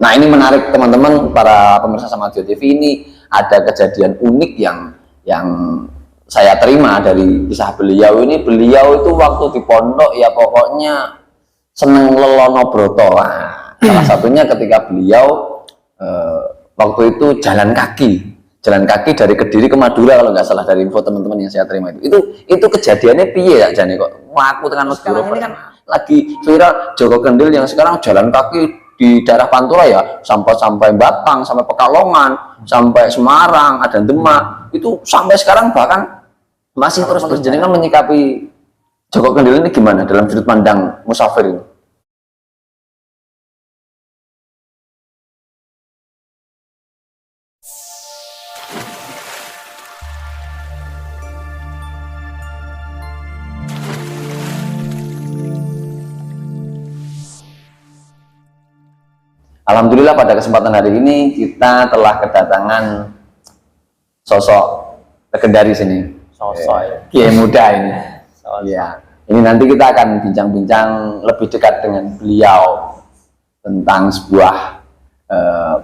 Nah ini menarik teman-teman para pemirsa Samadyo TV, ini ada kejadian unik yang saya terima dari kisah beliau ini. Beliau itu waktu di pondok ya pokoknya seneng lelono broto. Nah, salah satunya ketika beliau waktu itu jalan kaki dari Kediri ke Madura kalau nggak salah, dari info teman-teman yang saya terima itu kejadiannya piye ya Jani kok aku dengan Madura ini kan lagi viral Joko Kendil yang sekarang jalan kaki di daerah Pantura ya sampai Batang, sampai Pekalongan, sampai Semarang, ada Demak, itu sampai sekarang bahkan masih terus berjalan. Menyikapi Joko Kendil ini gimana dalam sudut pandang musafir ini? Alhamdulillah pada kesempatan hari ini kita telah kedatangan sosok legendaris ini, sosok Kiai muda ini. Ya, ini nanti kita akan bincang-bincang lebih dekat dengan beliau tentang sebuah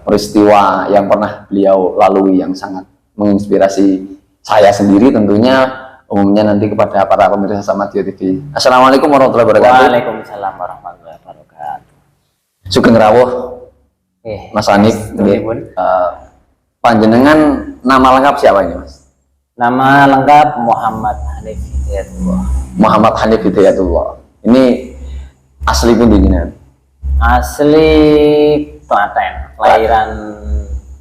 peristiwa yang pernah beliau lalui yang sangat menginspirasi saya sendiri tentunya, umumnya nanti kepada para pemirsa Samadyo TV. Assalamualaikum warahmatullahi wabarakatuh. Waalaikumsalam warahmatullahi wabarakatuh. Sugeng rawuh Mas Hanif, panjenengan nama lengkap siapa ini Mas? Nama lengkap Muhammad Hanif Hidayatullah. Muhammad Hanif Hidayatullah. Ini asli pun dinjinan? Asli Klaten, kelahiran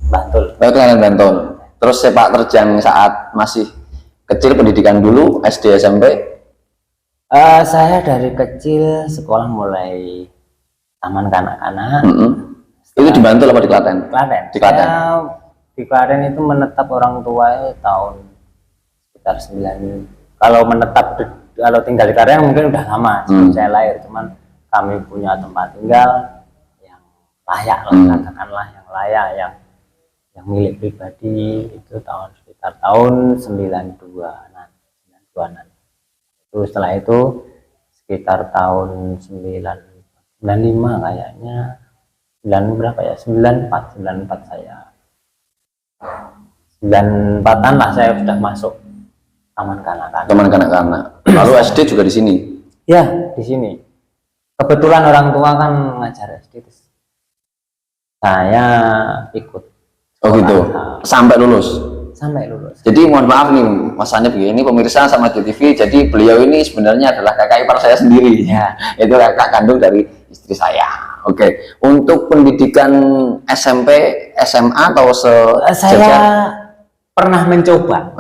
Bantul. Kelahiran Bantul. Terus sepak terjang saat masih kecil, pendidikan dulu SD SMP? Saya dari kecil sekolah mulai taman kanak-kanak. Itu di Bantul apa di Klaten? Klaten. Di Klaten. Di Klaten itu menetap orang tua tahun sekitar 9. Kalau menetap kalau tinggal di Klaten mungkin udah lama sebelum saya lahir, cuman kami punya tempat tinggal yang layak lah, katakanlah yang layak, yang milik pribadi itu sekitar tahun 92-an. Itu setelah itu sekitar tahun 95 kayaknya. 94 saya 94-an lah saya sudah masuk taman kanak-kanak. Lalu SD juga di sini? Ya, di sini. Kebetulan orang tua kan ngajar SD, saya ikut. Oh gitu. Sampai lulus. Jadi mohon maaf nih Mas Hanif, ini pemirsa Samadyo TV, jadi beliau ini sebenarnya adalah kakak ipar saya sendiri ya. Itu kakak kandung dari istri saya. Oke, untuk pendidikan SMP, SMA atau saya pernah mencoba,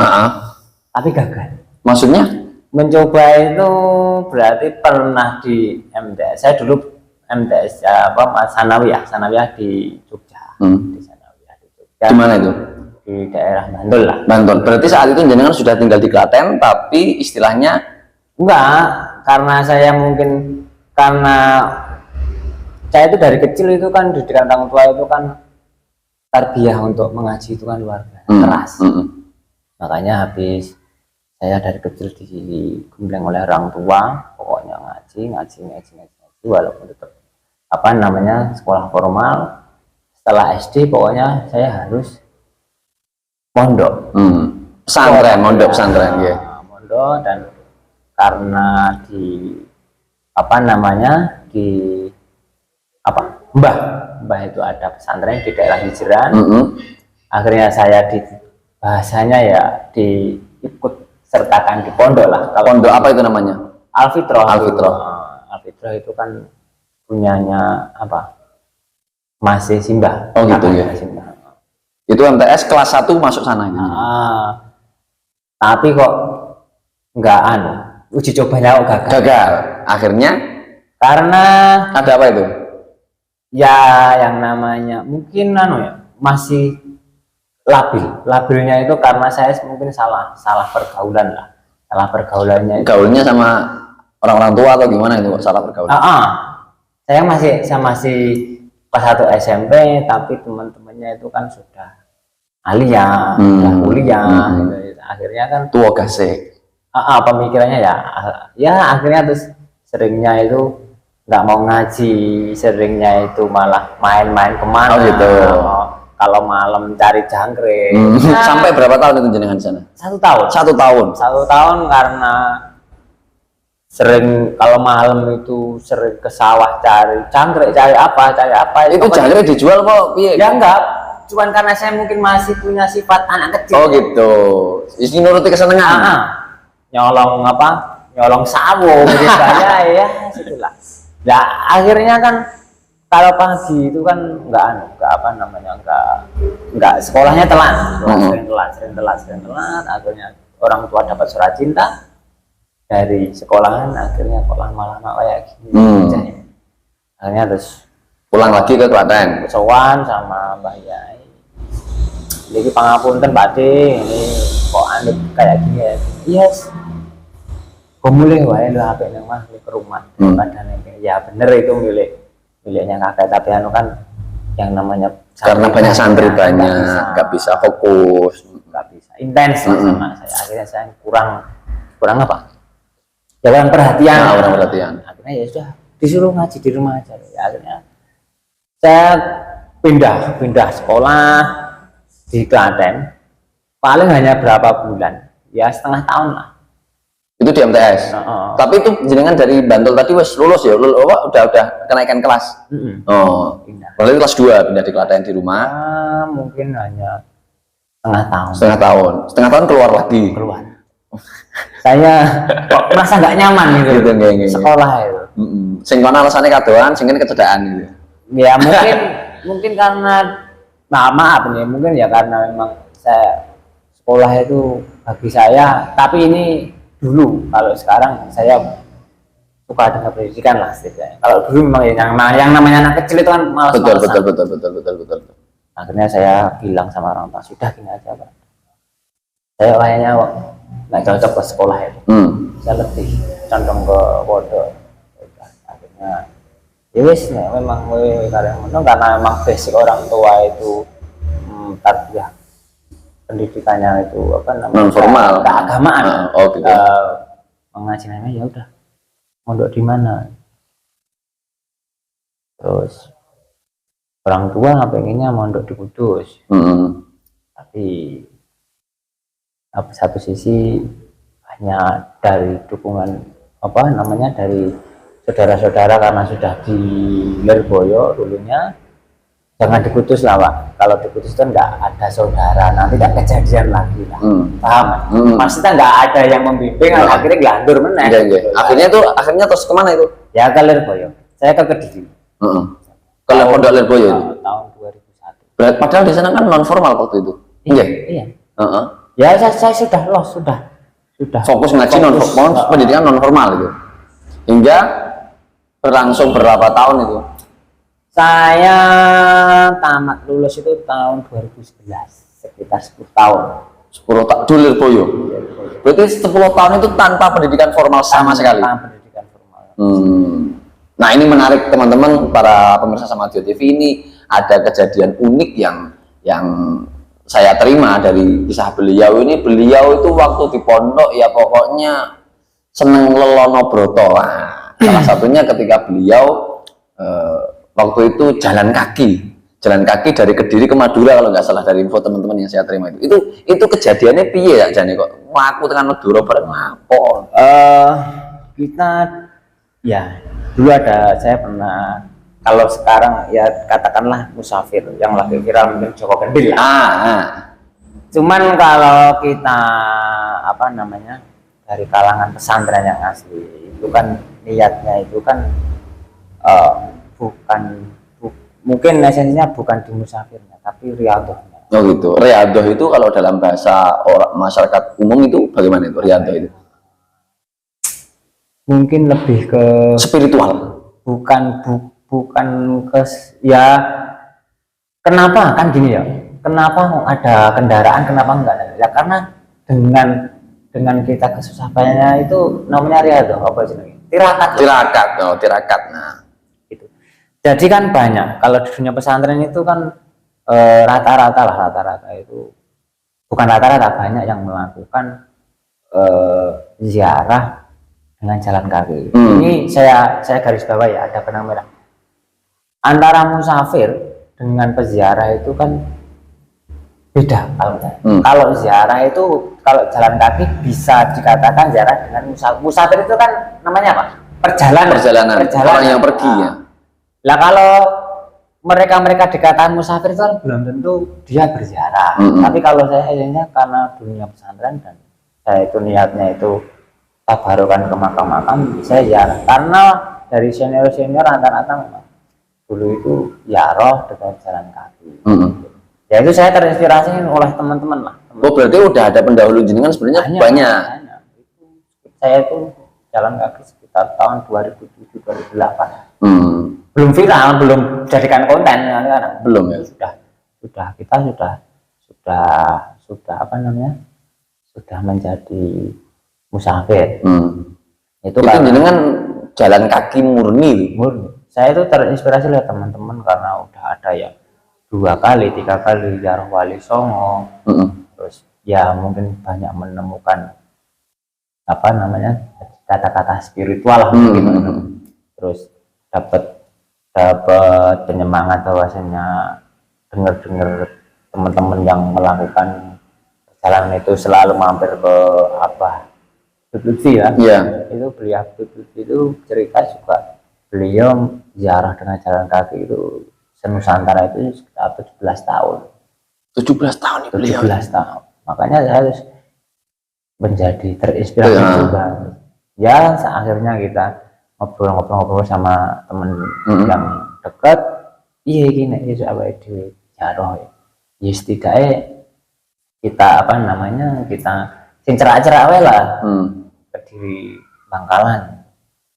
tapi gagal. Maksudnya? Mencoba itu berarti pernah di MTS. Saya dulu MTS Sanawiyah di Jogja. Di Sanawiyah di Jogja. Di mana itu? Di daerah Bantul lah. Bantul. Berarti saat itu jenengan sudah tinggal di Klaten, tapi istilahnya enggak, karena saya saya itu dari kecil itu kan didikan orang tua itu kan tarbiyah untuk mengaji itu kan luar biasa keras. Makanya habis saya dari kecil digembleng oleh orang tua, pokoknya ngaji walaupun tetap sekolah formal. Setelah SD pokoknya saya harus mondok. Mondok pesantren ya. Mondok, dan karena Mbah itu ada pesantren di daerah Hijiran. Akhirnya saya bahasanya ya diikut sertakan di pondok lah. Pondok apa itu namanya? Al-Fitrah. Al-Fitrah itu kan punyanya Masih Simbah. Oh gitu ya. Itu MTS kelas 1 masuk sana gitu. Tapi kok enggak uji cobanya kok gagal. Akhirnya karena ada apa itu? Ya yang namanya mungkin masih labilnya itu karena saya mungkin salah pergaulan lah. Salah pergaulannya itu. Gaulnya sama orang-orang tua atau gimana itu salah pergaulan? Saya masih kelas 1 SMP, tapi teman-temannya itu kan sudah alia, sudah kuliah, gitu. Akhirnya kan tua gasek. Pemikirannya ya akhirnya terus seringnya itu nggak mau ngaji, seringnya itu malah main-main kemana. Oh gitu. Kalau malam cari jangkrik. Sampai berapa tahun itu jenengan di sana? 1 tahun. 1 tahun. 1 tahun karena sering kalau malam itu sering ke sawah cari jangkrik, cari apa. Itu jangkrik dijual kok? Iya. Ya enggak, cuman karena saya mungkin masih punya sifat anak kecil. Oh gitu. Isi nuruti kesenangan. Nyolong sawo gitu saya ya situlah. Ya akhirnya kan kalau pagi itu kan nggak sekolahnya telat, sering telat. Akhirnya orang tua dapat surat cinta dari sekolahan, akhirnya kok lama-lama kayak gini. Akhirnya terus Pulang lagi ke Klaten. sowan sama Mbah Yai. Jadi pangapunten Pakde, ini kok anut kayak gini ya. Yes. Kok mulai wae lho apik nang mah ke rumah. Padahal ya bener itu miliknya kakek, tapi anu kan yang namanya Karena banyak santri banyak, nggak bisa fokus, nggak bisa intens sama saya. Akhirnya saya kurang apa? Ya kurang perhatian. Nah, kurang perhatian. Akhirnya ya sudah disuruh ngaji di rumah aja. Ya, akhirnya saya pindah sekolah di Klaten. Paling hanya berapa bulan? Ya setengah tahun lah. Itu di MTS. Tapi itu jenengan dari Bantul tadi wes lulus ya, udah kenaikan kelas. Oh, Pindah. berarti kelas 2 pindah di Klaten di rumah. Mungkin hanya setengah tahun. Setengah tahun keluar lagi. Keluar. Saya kok merasa nggak nyaman gitu. Gitu. Sekolah itu. Sing kono alasane kadoan, sing kene kecedaan gitu. Ya mungkin karena maaf nih, mungkin ya karena memang saya sekolah itu bagi saya, tapi ini dulu, kalau sekarang saya suka dengan pendidikan lah setidaknya. Kalau dulu memang yang namanya anak kecil itu kan malas-malasan. Betul. Akhirnya saya bilang sama orang tua, sudah gini aja Pak, saya kayaknya nggak cocok ke sekolah itu. Saya lebih condong ke pondok. Akhirnya ya wis ya memang karena memang basic orang tua itu tarbiyah pendidikannya itu apa namanya non formal keagamaan. Gitu. Mengaji namanya ya udah mondok di mana, terus orang tua pengennya mondok di Kudus. Tapi satu sisi hanya dari dukungan dari saudara-saudara, karena sudah di Lirboyo dulunya, jangan di Kudus lah Pak. Kalau di Kudus kan nggak ada saudara, nanti tidak kejadian lagi lah. Paham? Maksudnya nggak ada yang membimbing, akhirnya gelandur meneh. Akhirnya terus kemana itu? Ya ke Lirboyo. Saya ke Kediri. Ke Pondok Lirboyo itu? Tahun 2001. Berarti padahal di sana kan non formal waktu itu. Iya. Ya saya sudah fokus ngaji non formal, pendidikan non formal itu. Hingga berlangsung berapa tahun itu? Saya tamat lulus itu tahun 2011, sekitar 10 tahun. 10 tahun di Lirboyo. Berarti 10 tahun itu tanpa pendidikan formal sama sekali. Tanpa pendidikan formal. Nah, ini menarik teman-teman para pemirsa Samadjo TV. Ini ada kejadian unik yang saya terima dari kisah beliau ini. Beliau itu waktu di pondok ya pokoknya seneng lelono broto lah. Salah satunya ketika beliau waktu itu jalan kaki dari Kediri ke Madura, kalau nggak salah dari info teman-teman yang saya terima itu kejadiannya piye ya Jani kok aku tekan Madura bareng ngapol. Kita ya dulu saya pernah, kalau sekarang ya katakanlah musafir yang lagi viral mungkin Joko Gendil lah. Cuman kalau kita dari kalangan pesantren yang asli itu kan niatnya itu kan mungkin esensinya bukan di musafirnya tapi riyadhahnya. Oh gitu. Riyadhah itu kalau dalam bahasa orang masyarakat umum itu bagaimana itu riyadhah itu? Mungkin lebih ke spiritual. Bukan ke ya kenapa kan gini ya? Kenapa ada kendaraan, kenapa enggak? Ya karena dengan kita kesusah payahnya itu namanya riyadhah, apa sih? Tirakat. Nah, itu. Jadi kan banyak kalau di dunia pesantren itu kan rata-rata itu bukan rata-rata, banyak yang melakukan ziarah dengan jalan kaki. Ini saya garis bawah ya, ada benang merah. Antara musafir dengan peziarah itu kan beda kalau kalau ziarah itu, kalau jalan kaki bisa dikatakan ziarah dengan musafir. Musafir itu kan namanya apa? Perjalanan. Orang yang pergi ya. Lah kalau mereka dikatakan musafir itu kan belum tentu dia berziarah. Tapi kalau saya akhirnya karena dunia pesantren dan saya itu niatnya itu tabarukan ke makam-makam, saya ziarah. Karena dari senior rata-rata memang dulu itu ziarah dengan jalan kaki. Ya itu saya terinspirasi oleh teman-teman lah. Oh berarti udah ada pendahulu jenengan sebenarnya banyak. Saya itu jalan kaki sekitar tahun 2007-2008. Belum viral, belum jadikan konten kan? Belum ya. Kita sudah apa namanya? Sudah menjadi musafir. Itu jenengan jalan kaki murni. Saya itu terinspirasi oleh teman-teman karena udah ada yang 2 kali, 3 kali ziarah Wali Songo. Terus ya mungkin banyak menemukan apa namanya kata-kata spiritual lah gitu. Terus dapat penyemangat bahwasanya dengar teman-teman yang melakukan perjalanan itu selalu mampir ke Abah Lutfi ya. Itu beliau Lutfi itu cerita juga beliau ziarah dengan jalan kaki itu senusantara itu sekitar 17 tahun. 17 tahun ya beliau. 17 tahun. Makanya saya harus menjadi terinspirasi juga. Ya, akhirnya kita ngobrol-ngobrol sama temen yang dekat. Iya gini, ya awake dhewe ziarah ya. Ya setidaknya kita apa namanya? Kita sing cerak-cerak wae lah. Kediri Bangkalan.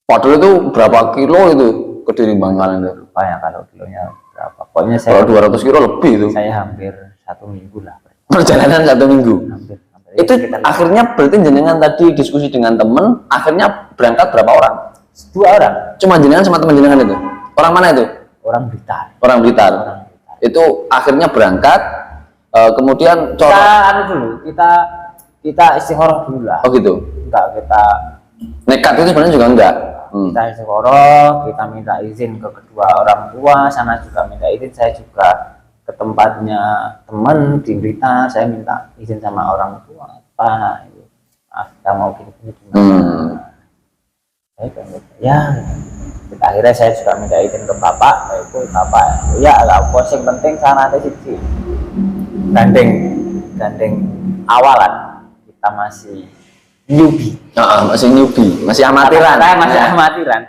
Padahal itu berapa kilo itu Kediri Bangkalan itu? Lupa ya kalau kilonya berapa. Pokoknya saya kalau 200 kilo lebih itu. Saya hampir 1 minggu lah. Perjalanan 1 minggu. Hampir. Itu akhirnya berarti jenengan tadi diskusi dengan temen, akhirnya berangkat berapa orang? 2 orang. Cuma jenengan sama teman jenengan itu? Orang mana itu? Orang Blitar. Orang Blitar. Itu akhirnya berangkat, kemudian kita istikharah dulu lah. Oh gitu? Enggak, kita nekat itu sebenarnya juga enggak? Kita istikharah, kita minta izin ke kedua orang tua, sana juga minta izin, saya juga ke tempatnya teman di Blitar, saya minta izin sama orang tua, Pak, kita mau gini-gini gimana? Ya, akhirnya saya juga minta izin ke bapak, itu bapak, ya agak posing penting sana ada sih, gandeng awalan, kita masih newbie, masih amatiran. Masih amatiran.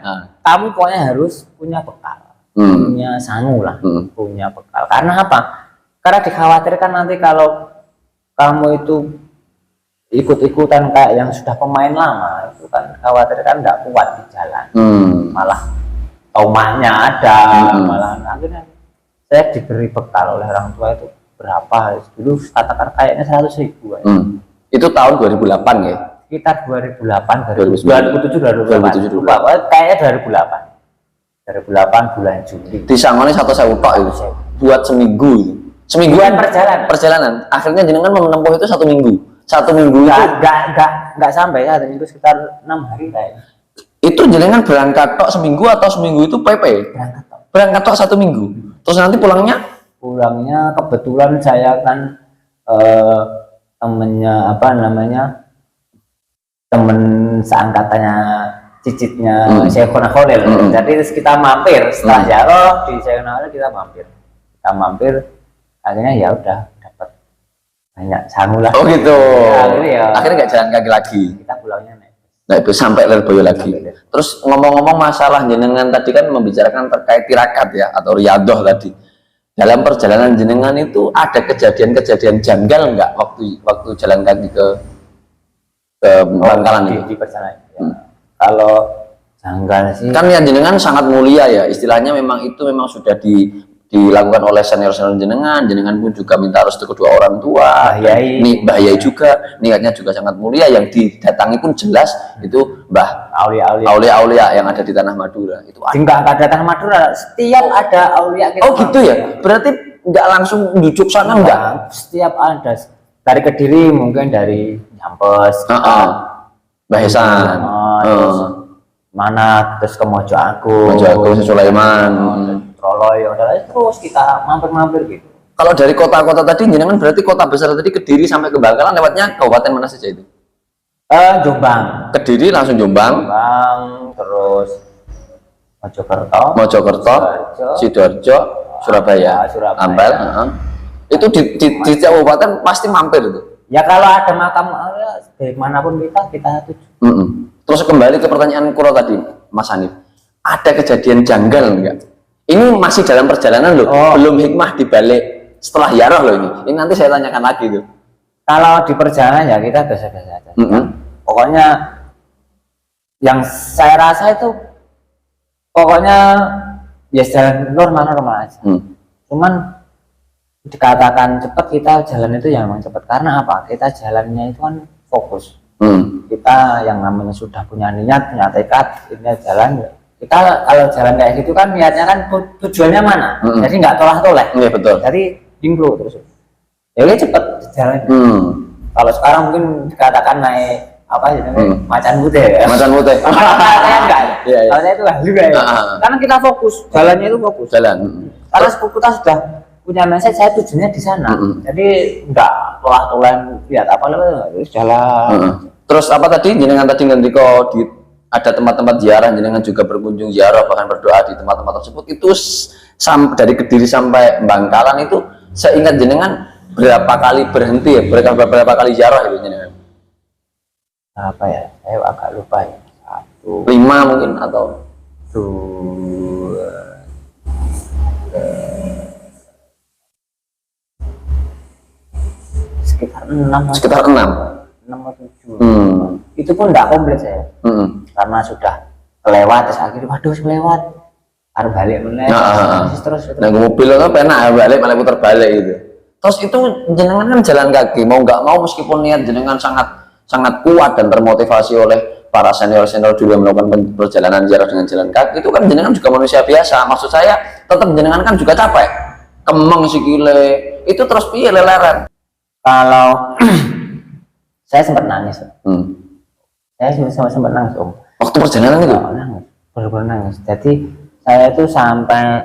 Kamu pokoknya harus punya bekal, punya sangu lah, punya bekal. Karena apa? Karena dikhawatirkan nanti kalau kamu itu ikut-ikutan kayak yang sudah pemain lama, itu kan khawatir kan nggak kuat di jalan, malah tomaknya ada, malah akhirnya saya diberi bekal oleh orang tua itu berapa? Dulu katakan kayaknya 100.000. Itu tahun 2008 ya? Sekitar 2008, 2007, 2008. Kayaknya 2008 bulan Juli. Di Sangone 1.000 tok itu. Buat seminggu itu. Semingguan perjalanan. Akhirnya jenengan menempuh itu 1 minggu. 1 minggu itu enggak sampai 1 minggu, sekitar 6 hari kayaknya. Itu jenengan berangkat tok seminggu atau seminggu itu PP? Berangkat tok 1 minggu. Terus nanti pulangnya kebetulan saya kan temennya apa namanya, temen seangkatannya cicitnya Syekhona Khalil. Jadi kita mampir setelah ziarah di Syekhona Khalil, kita mampir akhirnya ya udah dapat banyak sangu lah. Oh gitu ya, akhirnya nggak jalan kaki lagi, kita pulangnya naik bus sampai Lirboyo lagi. Terus ngomong-ngomong masalah jenengan tadi kan membicarakan terkait tirakat ya atau riyadoh tadi. Dalam perjalanan jenengan itu ada kejadian-kejadian janggal nggak waktu jalan kaki ke Bangkalan di perjalanan ya. Kalau janggal sih kan ya jenengan sangat mulia ya, istilahnya memang itu memang sudah dilakukan oleh senior jenengan pun juga minta restu kedua orang tua, Mbah Yai juga niatnya juga sangat mulia, yang didatangi pun jelas itu Mbah aulia yang ada di tanah Madura itu. Enggak ada tanah Madura, setiap ada aulia kita. Oh gitu ya, berarti nggak langsung njujuk sana enggak? Setiap ada dari Kediri, mungkin dari Nyampes, Mbah Hesan, terus mana terus ke Mojo Mojo Agung, Sulaiman, Troloyo, terus kita mampir-mampir gitu. Kalau dari kota-kota tadi, jenengan berarti kota besar tadi Kediri sampai ke Bangkalan lewatnya kabupaten mana saja itu? Jombang. Kediri langsung Jombang, Terus Mojokerto, Sidoarjo, Surabaya, Ampel. Itu di kabupaten pasti mampir itu. Ya kalau ada makam dari manapun kita tuju. Terus kembali ke pertanyaan Kuro tadi, Mas Hanif, ada kejadian janggal enggak? Ini masih dalam perjalanan loh, belum hikmah dibalik setelah ziarah loh ini. Ini nanti saya tanyakan lagi tuh. Kalau di perjalanan ya kita biasa-biasa aja. Pokoknya yang saya rasa itu pokoknya ya jalan normal aja. Cuman dikatakan cepat, kita jalan itu yang memang cepat karena apa? Kita jalannya itu kan fokus. Kita yang namanya sudah punya niat, punya tekad, ini jalan. Kita kalau jalan kayak gitu kan niatnya kan tujuannya mana? Jadi nggak tolak-tolak. Iya betul. Jadi dimplu terus. Ya udah cepet jalan. Kalau sekarang mungkin dikatakan naik apa sih namanya? Macan putih ya. Macan putih. Saya enggak. Iya. Kalau saya itu lah juga ya. Karena kita fokus, jalannya itu fokus. Jalan. Karena kita sudah punya mindset, saya tujuannya di sana. Jadi enggak tolak-tolan lihat apa terus jalan. Terus apa tadi jenengan tadi ngendika di ada tempat-tempat ziarah, jenengan juga berkunjung ziarah bahkan berdoa di tempat-tempat tersebut itu dari Kediri sampai Bangkalan itu seingat jenengan berapa kali berhenti ya, berapa kali ziarah itu jenengan? Apa ya, saya agak lupa ya. 5 mungkin atau 2 sekitar 6 atau 7. Itu pun enggak komplit saya. Karena sudah kelewat, terus akhirnya waduh kelewat harus balik meneh. Terus nah mobil itu penak balik malah putar balik gitu. Terus itu jenengan kan jalan kaki, mau nggak mau meskipun niat jenengan sangat kuat dan termotivasi oleh para senior dulu yang melakukan perjalanan ziarah dengan jalan kaki, itu kan jenengan juga manusia biasa. Maksud saya tetap jenengan kan juga capek, kemeng sikile itu terus piye leleren. Kalau saya sempat nangis. Saya sempat nangis Om. Waktu perjalanan itu? Nangis, benar-benar nangis. Jadi saya itu sampai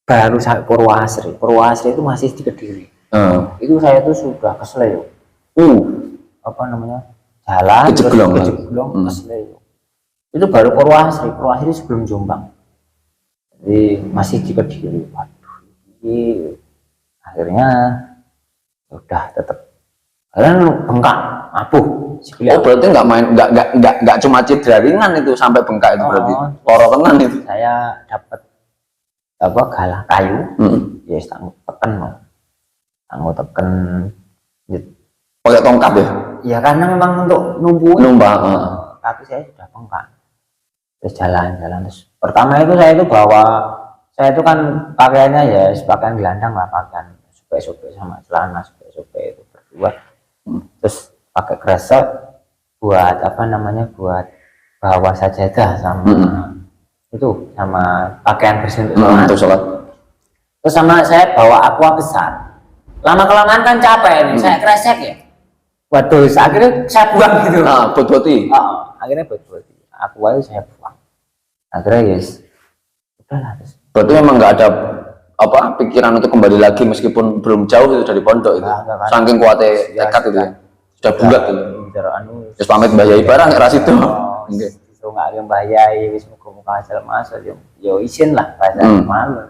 baru sampai Purwasri. Purwasri itu masih di Kediri. Itu saya itu sudah ke Sleyo. Apa namanya? Jalan kejeglong ke Sleyo. Itu baru Purwasri. Purwasri sebelum Jombang. Jadi masih di Kediri. Waduh, ini akhirnya udah tetap kalian bengkak, apuh. Oh berarti nggak cuma cedera ringan itu sampai bengkak itu berarti loro tenan itu. Saya dapat apa galah kayu, ya tangguh teken, pakai tongkat ya? Ya karena memang untuk numpang. Tapi saya sudah bengkak. Terus jalan terus. Pertama itu saya itu bawa, saya itu kan pakaiannya ya pakaian gelandang lah, pakaian sobek-sobek sama celana sobek-sobek itu berdua. Terus pakai kresek buat apa namanya, buat bawa sajadah sama itu sama pakaian bersih untuk sholat. Terus sama saya bawa aqua besar. Lama kelamaan kan capek nih, saya kresek ya. Waduh, akhirnya saya buang gitu. Bot-boti. Akhirnya bot-boti. Aqua itu saya buang. Akhirnya yes, udahlah. Berarti memang nggak ada apa pikiran untuk kembali lagi meskipun belum jauh itu dari pondok itu. Saking kuatnya tekad itu ya. Sudah bulat itu. Terus pamit Mbah Yai barang ras itu. Nggih. Itu enggak ada Mbah Yai wis muga-muga hasil masuk yo izin lah bahasa malu.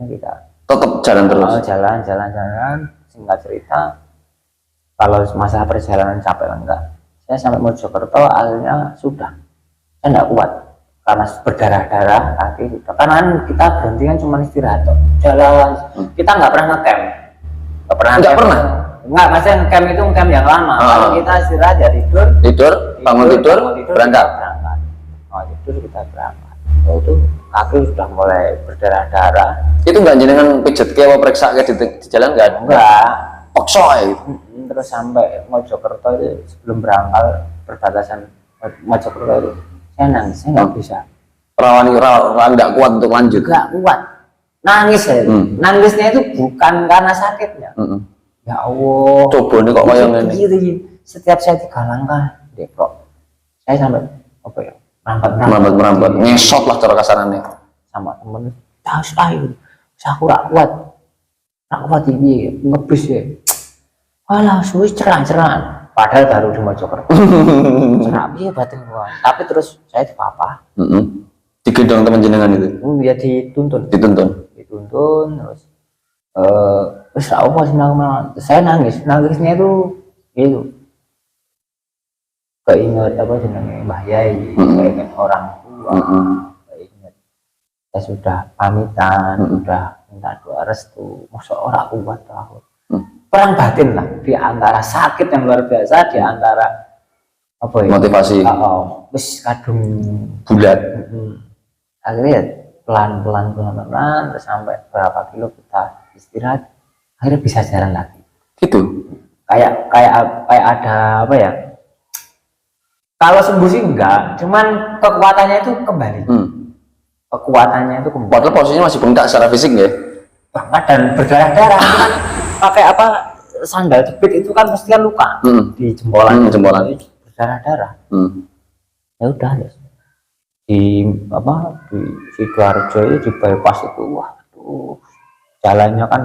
Kita tetap jalan terus. Jalan. Singkat cerita, kalau masa perjalanan capek enggak. Saya sampai Mojokerto akhirnya sudah. Saya enggak kuat karena berdarah-darah kaki sudah. Karena kita berhenti kan cuma istirahat. Jalan. Kita enggak pernah ngecamp. Enggak pernah. Enggak, maksudnya ngecamp itu ngecamp yang lama. Kalau kita istirahat ya tidur, bangun tidur, berangkat. Tidur kita berangkat. Itu kaki sudah mulai berdarah-darah. Itu enggak jenengan pijet ke apa periksa ke di jalan enggak? Enggak. Paksa itu. Terus sampai Mojokerto itu sebelum berangkat perbatasan Mojokerto itu saya nangis, saya nggak bisa. Rawan nggak kuat untuk lanjut. Nggak kuat. Nangis saya. Nangisnya itu bukan karena sakitnya. Ya Allah. Coba nih kok kayak ini. Setiap saya 3 langkah, Depok. saya sampai apa ya, merambat ngesot lah cara kasarannya sama temen, harus ayo aku rak kuat ini ngebis ya, walah suwi ceran padahal baru di Mojokerto. Cerak piye batin gua, tapi terus saya apa digendong teman jenengan itu ya dituntun terus terus apa sih saya nangisnya itu keinget apa jenenge Mbah Yai, keinget orang tua, keinget saya sudah pamitan, sudah minta doa restu, masuk orang kuat lah. Perang batin lah di antara sakit yang luar biasa, di antara apa ya, motivasi wis kadung bulat. Akhirnya pelan terus sampai berapa kilo kita istirahat, akhirnya bisa jalan lagi gitu. Kayak ada apa ya, kalau sembuh sih enggak, cuman kekuatannya itu kembali. Padahal posisinya masih bengkak secara fisik ya. Banget dan berdarah-darah. Kan pakai apa, sandal jepit itu kan pasti kan luka di jempolan. Berdarah-darah. Ya udah di Sidoarjo itu di bypass itu, waduh, jalannya kan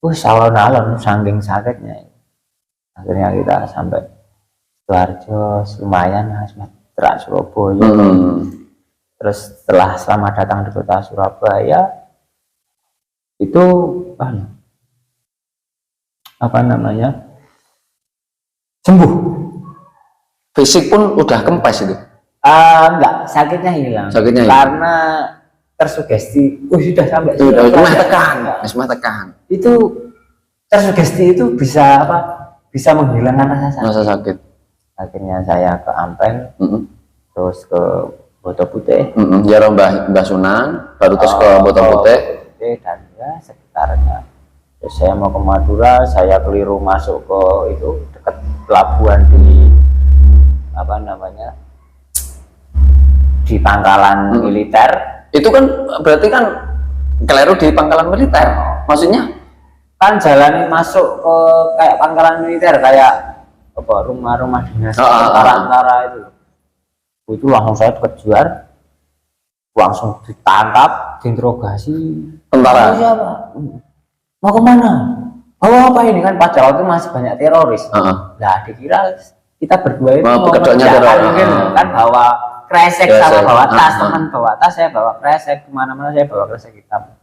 alon-alon saking sakitnya. Akhirnya kita sampai Sidoarjo, lumayan Trans Surabaya. Terus setelah selamat datang di kota Surabaya itu apa namanya, sembuh, fisik pun udah kempes itu. Enggak, sakitnya hilang karena tersugesti. Sudah sampai semua tekan itu, tersugesti itu bisa bisa menghilangkan rasa sakit. Akhirnya saya ke Ampel, terus ke Boto Putih, ya Mbah Sunan, baru terus ke Boto Putih dan ya sekitarnya. Terus saya mau ke Madura, saya keliru masuk ke itu dekat pelabuhan di apa namanya, di pangkalan militer. Itu kan berarti kan keliru di pangkalan militer, maksudnya kan jalan masuk ke kayak pangkalan militer, kayak apa, rumah-rumah dinas antara itu langsung saya kejar, langsung ditangkap, diinterogasi. Tentara siapa? Mau kemana? Apa ini kan pada waktu masih banyak teroris. Nah dikira kita berdua itu mau mungkin kan bawa kresek sama bawa tas, teman bawa tas, saya bawa kresek, kemana-mana saya bawa kresek hitam.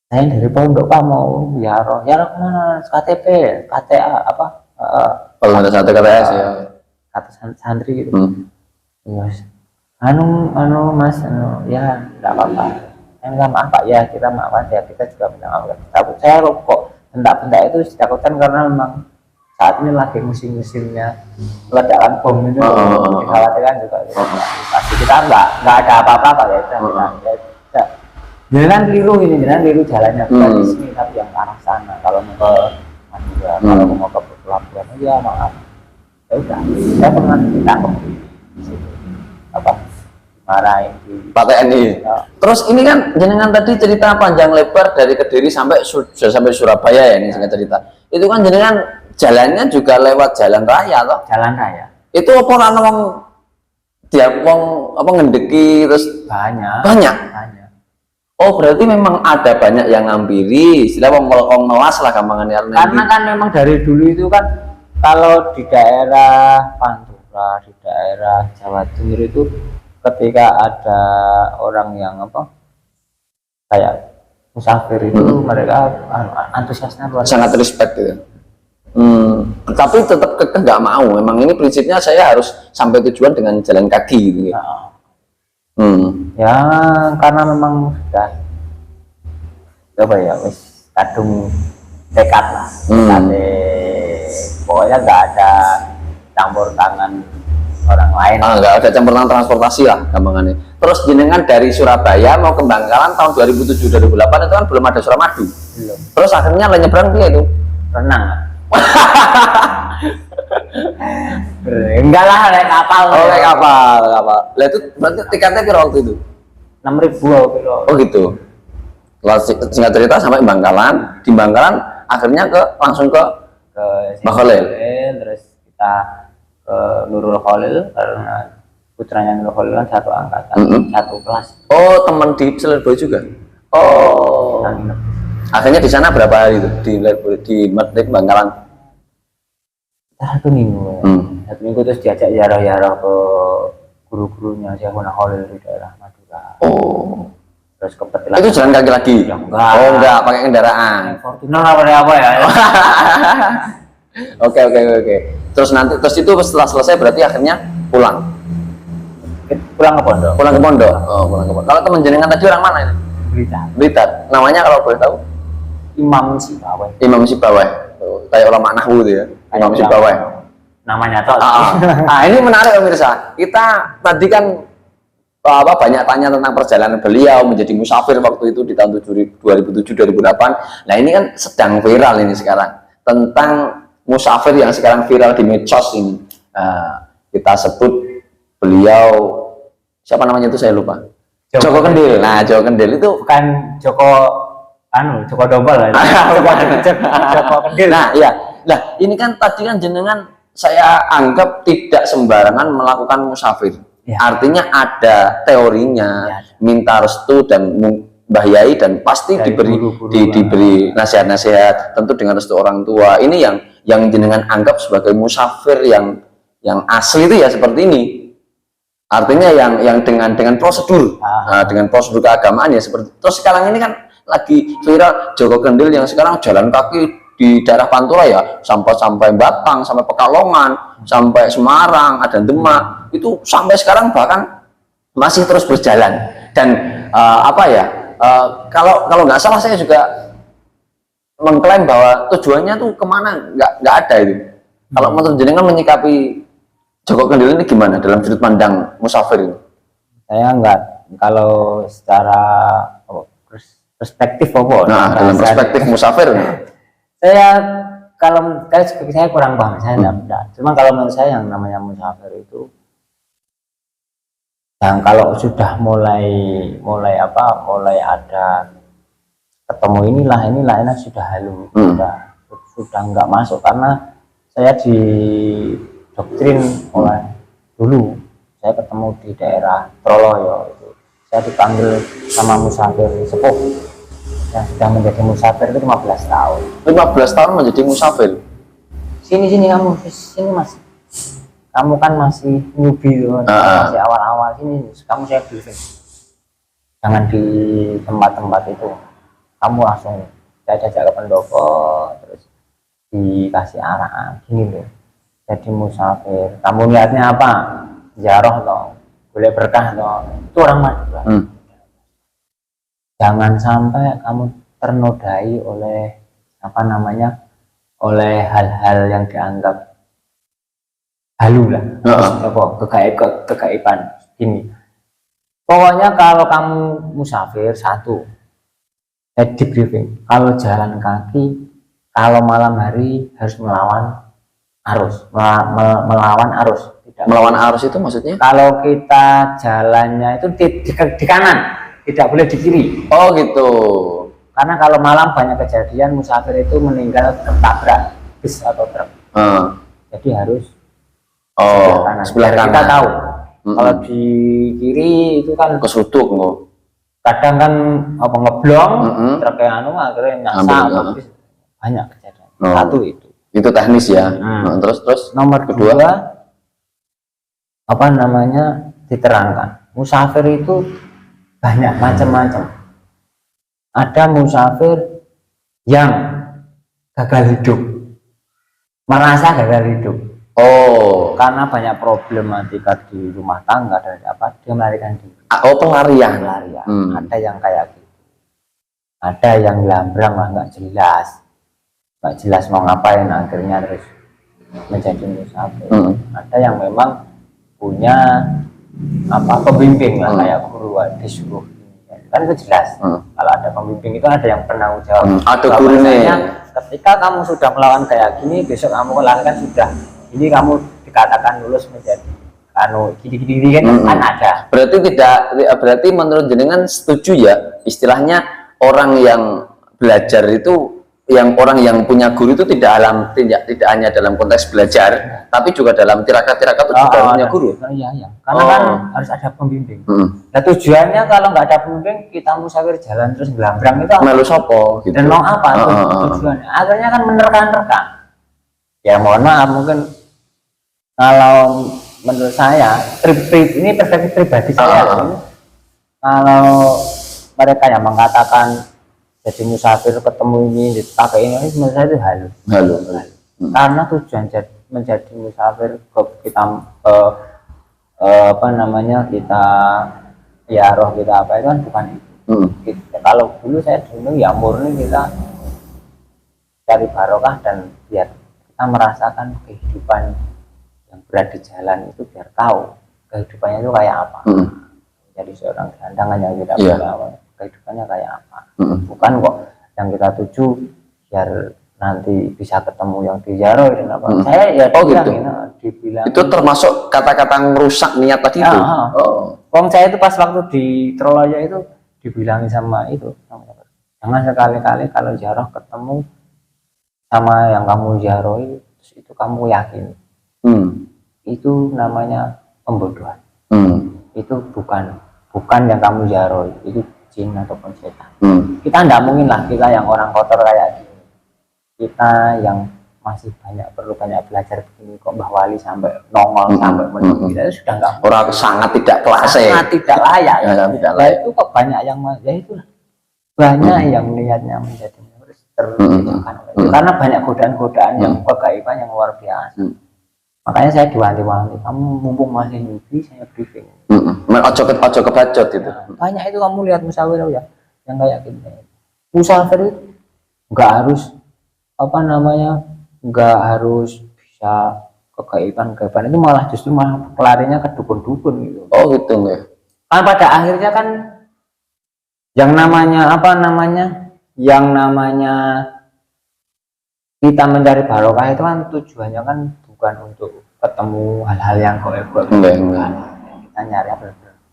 Saya dari pondok Pak mau Yaro kemana? KTP, KTA apa? Kalau ada satu KTS ya, kata santri gitu. Yes. Anu Mas, ya enggak apa-apa. Saya minta maaf Pak ya, kita maaf ya, kita juga minta maaf. Tapi saya kok hendak-hendak itu ditakutkan karena memang saat ini lagi musim-musimnya ledakan bom itu, dikhawatirkan juga. Pasti kita enggak ada apa-apa Pak ya. Jangan keliru jalannya, bukan di sini tapi yang ke arah sana. Kalau mau ke Madura, kalau mau ke pelabuhan, ya maaf. Ya udah, saya pernah ditangkap di situ. Marahin di Pak TNI. Terus ini kan jenengan tadi cerita panjang lebar dari Kediri sampai Surabaya ya, ini singkat cerita. Itu kan jenengan jalannya juga lewat jalan raya toh? Jalan raya. Itu apa wong tiap wong apa ngendeki terus banyak. Oh berarti memang ada banyak yang ngampiri, istilah wong melas lah gampangannya. Karena kan memang dari dulu itu kan kalau di daerah Pantura, di daerah Jawa Timur itu ketika ada orang yang kayak musafir itu mereka antusiasnya luar biasa. Sangat respect gitu. Tapi tetap nggak mau. Memang ini prinsipnya saya harus sampai tujuan dengan jalan kaki gitu. Ya karena memang sudah wis kadung tekad lah. Pokoknya nggak ada campur tangan orang lain. Nggak ada campur tangan transportasi lah gampangannya. Terus jenengan dari Surabaya mau ke Bangkalan tahun 2007-2008 itu kan belum ada Suramadu. Belum. Terus akhirnya nyebrang dia itu renang. Enggak lah, naik kapal. Naik kapal. Lah itu berarti tiketnya kira waktu itu 6.000 kilo. Oh gitu. Singkat cerita sampai Bangkalan, di Bangkalan akhirnya langsung ke Bangkalan. Terus kita ke ke Nurul Khalil karena putranya Nurul Khalil kan satu angkatan, satu kelas. Oh, teman di Selerboy juga. Oh. Nah, Akhirnya di sana berapa hari itu di Bangkalan? satu minggu. Satu minggu terus diajak ziarah-ziarah ke guru-gurunya Syekhuna Khalil di daerah Madura. Oh. Terus ke Petilasan. Itu jalan kaki lagi? Ya, enggak. Oh, enggak, pakai kendaraan. Fortuner apa ya? Oke. Terus itu setelah selesai berarti akhirnya pulang. Pulang ke pondok. Pulang ke pondok. Oh, pulang ke pondok. Kalau teman jenengan tadi orang mana ini? Blitar. Namanya kalau boleh tahu? Imam Sibawai. Imam Sibawai. Oh, kayak ulama nahwu itu ya. Imam Sibawai. Namanya toh. Nah, ini menarik pemirsa. Kita tadi kan banyak tanya tentang perjalanan beliau menjadi musafir waktu itu di tahun 2007-2008. Nah, ini kan sedang viral ini sekarang tentang musafir yang sekarang viral di medsos ini. Kita sebut beliau siapa namanya itu saya lupa. Joko Kendil. Nah, Joko Kendil itu bukan Joko Dobel ya. Joko Kendil. Nah, iya. Nah, ini kan tadi kan jenengan saya anggap tidak sembarangan melakukan musafir. Ya. Artinya ada teorinya, ya, minta restu dan Mbah Yai dan pasti dari diberi nasihat-nasihat tentu dengan restu orang tua. Ini yang jenengan anggap sebagai musafir yang asli itu ya seperti ini. Artinya yang dengan prosedur, dengan prosedur keagamaan ya seperti. Terus sekarang ini kan lagi viral Joko Kendil yang sekarang jalan kaki di daerah Pantura ya sampai Batang, sampai Pekalongan, sampai Semarang, ada Demak, itu sampai sekarang bahkan masih terus berjalan. Dan kalau nggak salah saya juga mengklaim bahwa tujuannya tuh kemana nggak ada itu. Kalau menurut jenengan menyikapi Joko Kendil ini gimana dalam sudut pandang musafir ini? Saya enggak, kalau secara perspektif apa? Nah, dalam perspektif musafir. Saya kurang paham, saya enggak. Cuma kalau menurut saya yang namanya musafir itu yang kalau sudah mulai ada ketemu inilah enak sudah halu, sudah enggak masuk karena saya di doktrin oleh dulu saya ketemu di daerah Troloyo itu saya dipanggil sama musafir sepuh yang sudah menjadi musafir itu 15 tahun. 15 tahun menjadi musafir. Sini kamu, sini mas. Kamu kan masih newbie tuh, masih awal-awal sini. Kamu saya briefing. Jangan di tempat-tempat itu. Kamu langsung saya ajak ke pendopo, terus dikasih arahan gini loh. Jadi musafir. Kamu niatnya apa? Ziarah toh, boleh berkah toh. Itu orang Madura. Jangan sampai kamu ternodai oleh oleh hal-hal yang dianggap halu lah, kegaiban ini. Pokoknya kalau kamu musafir satu, di briefing. Kalau jalan kaki, kalau malam hari harus melawan arus, melawan arus. Tidak melawan arus itu maksudnya? Kalau kita jalannya itu di kanan. Tidak boleh di kiri. Oh gitu. Karena kalau malam banyak kejadian musafir itu meninggal ketabrak bis atau truk. Jadi harus sebelah kanan. Kita tahu. Kalau di kiri itu kan kesutuk kok. Kadang kan ngeblong, truknya akhirnya nyasar. Banyak kejadian. Satu itu. Itu teknis ya. Terus nomor kedua diterangkan. Musafir itu banyak macam-macam. Ada musafir yang gagal hidup, merasa gagal hidup. Karena banyak problematika di rumah tangga dan dia melarikan diri. Pelarian. Ada yang kayak gitu. Ada yang lambrang lah, nggak jelas mau ngapain, akhirnya terus menjadi musafir. Ada yang memang punya pembimbing lah, kayak guru disuruh kan itu jelas. Kalau ada pembimbing itu ada yang penanggung jawab. Ada gurunya. Ketika kamu sudah melawan kayak gini, besok kamu melakukan sudah ini kamu dikatakan lulus menjadi gini kan ada. Berarti menurut jenengan setuju ya istilahnya orang yang belajar itu yang orang yang punya guru itu tidak hanya dalam konteks belajar, tapi juga dalam tirakat-tirakat itu juga punya guru. Iya. Karena kan harus ada pembimbing. Nah tujuannya kalau nggak ada pembimbing, kita musafir jalan terus gelambrang itu Melu sopo gitu. dan mau apa tujuannya? Akhirnya kan menerka-nerka. Ya mohon maaf, mungkin kalau menurut saya, ini perspektif pribadi saya. Kalau mereka yang mengatakan jadi musafir ketemu ini dipakai ini menurut saya itu halus. Karena tujuan menjadi musafir kita apa namanya kita ya roh kita apa itu kan bukan itu. Kalau dulu saya dulu ya murni kita cari barokah dan biar kita merasakan kehidupan yang berada di jalan itu biar tahu kehidupannya itu kayak apa. Jadi seorang gelandangan yang tidak tahu kehidupannya kayak apa. Bukan kok yang kita tuju biar nanti bisa ketemu yang di Jaro dan apa. Saya ya dibilang itu termasuk kata-kata merusak niat tadi itu. Wong saya itu pas waktu di Troloya itu dibilangi sama itu, jangan sekali-kali kalau Jaro ketemu sama yang kamu jaroi itu kamu yakin itu namanya pembodohan. Itu bukan yang kamu jaroi, itu jin ataupun setan. Kita tidak mungkin lah kita yang orang kotor kayak gini, kita yang masih perlu banyak belajar begini kok Mbah Wali sampai nongol sampai menunggu kita itu sudah nggak orang sangat tidak kelas, sangat tidak layak. Tidak layak. Itu kok banyak yang ya itulah banyak yang niatnya menjadi karena banyak godaan-godaan yang kegaiban yang luar biasa. Makanya saya diwanti-wanti, kamu mumpung masih newbie saya briefing. Ojo kebacot itu. Banyak itu kamu lihat musafir ya, yang kayak gini. Musafir itu nggak harus nggak harus bisa kegaiban itu malah justru malah pelarinya ke dukun-dukun gitu. Oh gitu nggak? Kan pada akhirnya kan yang namanya kita mencari barokah itu kan tujuannya kan bukan untuk ketemu hal-hal yang goib. Kita nyari apa?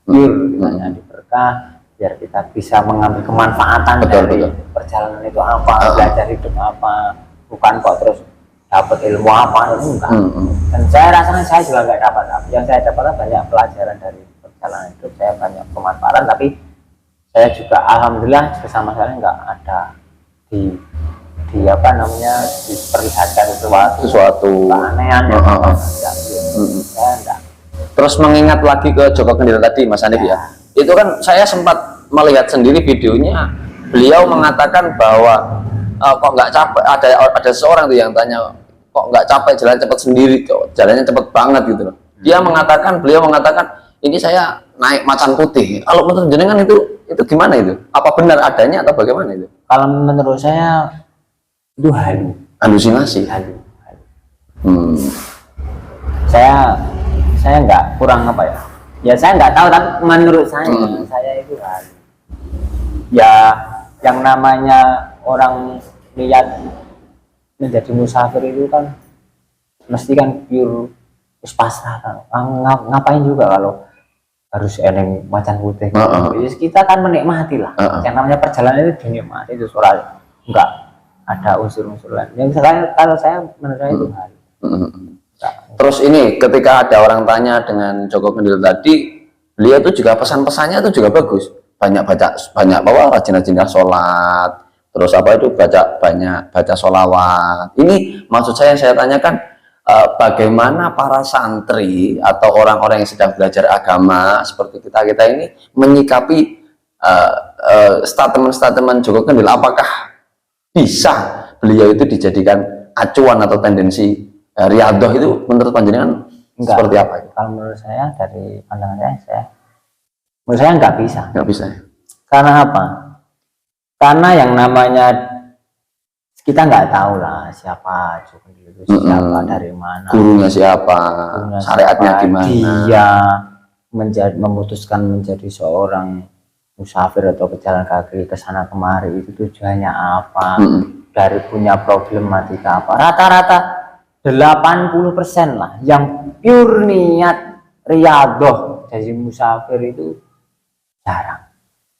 Kita nyari berkah biar kita bisa mengambil kemanfaatan dari perjalanan itu apa, belajar hidup apa, bukan kok terus dapat ilmu apa itu enggak. Dan saya rasakan saya juga nggak dapat. Yang saya dapatkan banyak pelajaran dari perjalanan hidup, saya banyak kemanfaatan, tapi saya juga alhamdulillah bersama saya nggak ada diperlihatkan sesuatu keanehan enggak. Terus mengingat lagi ke Joko Kendil tadi Mas Hanif ya, itu kan saya sempat melihat sendiri videonya, beliau mengatakan bahwa kok nggak capek, ada seorang tuh yang tanya kok nggak capek jalan cepat sendiri, kok jalannya cepat banget gitu loh. Beliau mengatakan ini saya naik macan putih. Kalau menurut jenengan itu gimana itu? Apa benar adanya atau bagaimana itu? Kalau menurut saya itu halusinasi. Saya nggak kurang apa ya? Ya saya nggak tahu, tapi menurut saya itu ya yang namanya orang niat menjadi musafir itu kan mesti kan pure pasrah kan. Ngapain juga kalau harus eneng macan putih. Kita kan menikmati lah. Yang namanya perjalanan itu dinikmati, itu soal enggak ada unsur-unsur lain. Yang kalau saya menurut saya itu Terus ini ketika ada orang tanya dengan Joko Kendil tadi, beliau itu juga pesan-pesannya itu juga bagus. Banyak bahwa rajin-rajinnya sholat, terus banyak baca sholawat. Ini maksud saya tanyakan, bagaimana para santri atau orang-orang yang sedang belajar agama seperti kita ini menyikapi statement Joko Kendil. Apakah bisa beliau itu dijadikan acuan atau tendensi riyadhah itu menurut panjenengan seperti apa? Kalau menurut saya dari pandangan menurut saya nggak bisa. Karena apa? Karena yang namanya kita nggak tahu lah siapa Joko Kendil itu, siapa dari mana, gurunya siapa, syariatnya gimana, dia memutuskan menjadi seorang musafir atau pejalan kaki ke sana kemari itu tujuannya apa, dari punya problematika apa. Rata-rata 80% lah yang pure niat riyadhah jadi musafir itu jarang.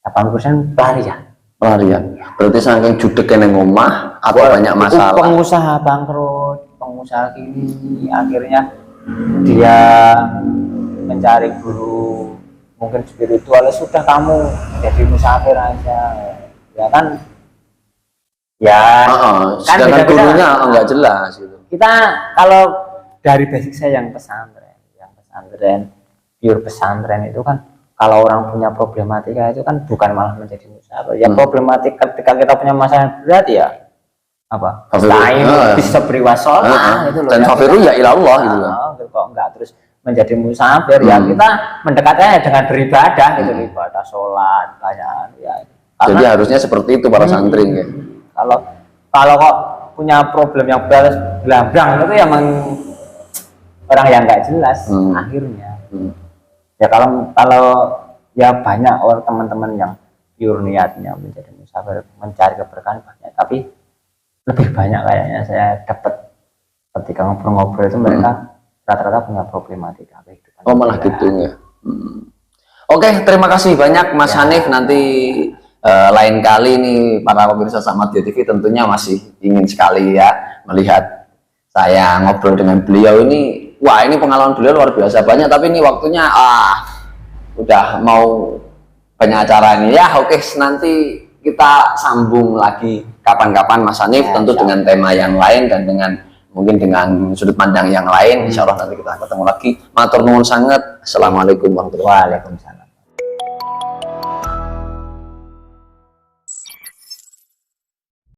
80% pelarian. pelarian. Berarti saking judek neng omah apa banyak masalah. Pengusaha bangkrut, pengusaha gini, akhirnya dia mencari guru mungkin spiritual, sudah kamu jadi musafir aja, ya kan? Ya, kan sedangkan beda-beda. gurunya nggak jelas gitu. Kita kalau dari basic saya yang pesantren, pure pesantren itu kan, kalau orang punya problematika itu kan bukan malah menjadi musafir. Ya problematika ketika kita punya masalah berat ya apa? Bisa beri wasola gitu loh. Dan safiru ya ilallah gitu kan. Kok enggak terus menjadi musafir ya kita mendekatnya dengan beribadah gitu, ibadah sholat banyak ya. Jadi harusnya seperti itu para santri ya. Kalau kok punya problem yang belang-belang itu ya emang orang yang nggak jelas akhirnya. Ya kalau ya banyak orang teman-teman yang pure niatnya menjadi musafir mencari keberkahan banyak, tapi lebih banyak kayaknya saya dapat ketika ngobrol-ngobrol itu mereka rata-rata punya problematika kehidupan. Oh malah gitu ya. Oke, terima kasih banyak Mas Hanif. Nanti lain kali nih para pemirsa Samadiyah TV tentunya masih ingin sekali ya melihat saya ngobrol dengan beliau ini. Wah, ini pengalaman beliau luar biasa banyak, tapi ini waktunya udah mau banyak acara ini ya. Oke, nanti kita sambung lagi kapan-kapan Mas Hanif, tentu dengan tema yang lain dan dengan mungkin dengan sudut pandang yang lain. Insya Allah nanti kita ketemu lagi. Matur nuwun sangat. Assalamualaikum warahmatullahi wabarakatuh.